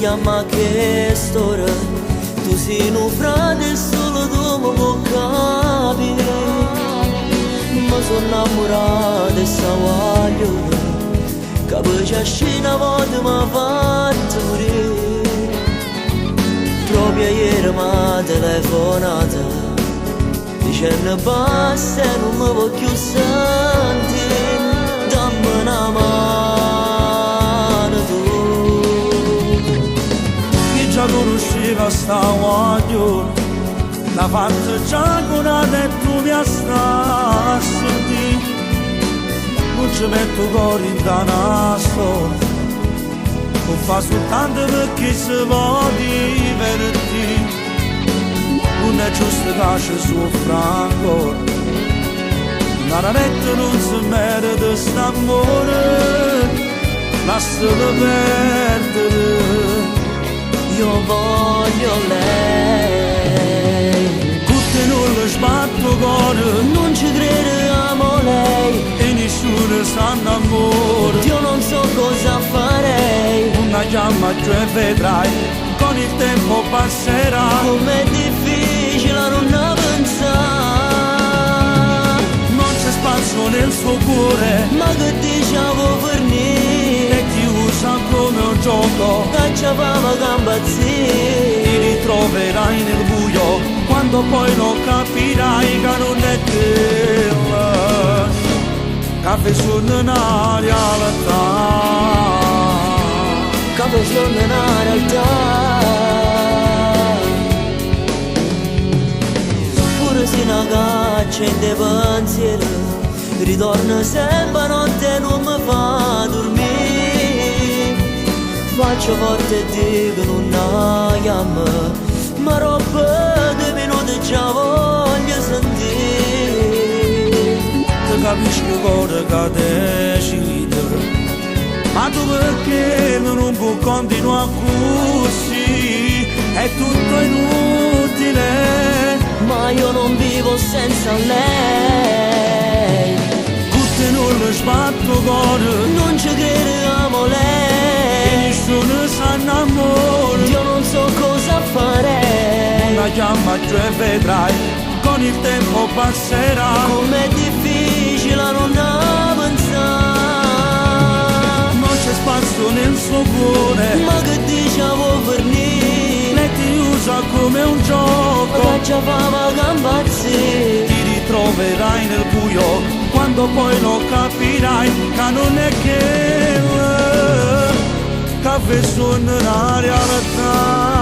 siamo a quest'ora, tu sei un frate solo tu mi puoi capire. Ma sono innamorato e sa voglio, capace scena volta mi ha fatto morire. Proprio ieri mi ha telefonata, dicendo basta e non mi voglio sentire. Dammi una mano tu, chi già conosceva sta voglio, la fatta già con e tu mi stai a sentire. Non ci metto cuore in una storia, lo fa soltanto perché si può divertire. Non è giusto che ci soffra ancora, raramente non si merita st'amore, lascialo perdere. io voglio lei, Tutte non le sbatto cuore, non ci crediamo lei, e nessuno sa innamora. io non so cosa farei. Una chiama giù e vedrai, con il tempo passerà. Com'è difficile a non pensare, Non c'è spazio nel suo cuore, ma che diciamo per niente, e ti usa come un gioco. caccia fama gambazzini. Ti ritroverai nel buio, quando poi lo capirai che non è quella che sono una realtà. Capo sono una realtà, pure se una caccia in dei pensieri, ritorna sempre a notte e non mi fa dormire. Faccio forte e dico non la chiamo, ma roba di minuti già voglio sentire. Ti capisco cosa che decide, ma tu perché non puoi continuare così? È tutto inutile. Ma io non vivo senza lei, Tutte non le sbatto cuore, non ci crediamo e lei, nessuno sa innamora. io non so cosa farei. Una chiama giù e vedrai, con il tempo passerà. Com'è difficile a non pensare, Non c'è spazio nel suo cuore, ma che diciamo per niente, lei ti usa come un gioco. caccia fama gambazzi. Ti ritroverai nel buio, quando poi lo capirai che non è che sono una realtà.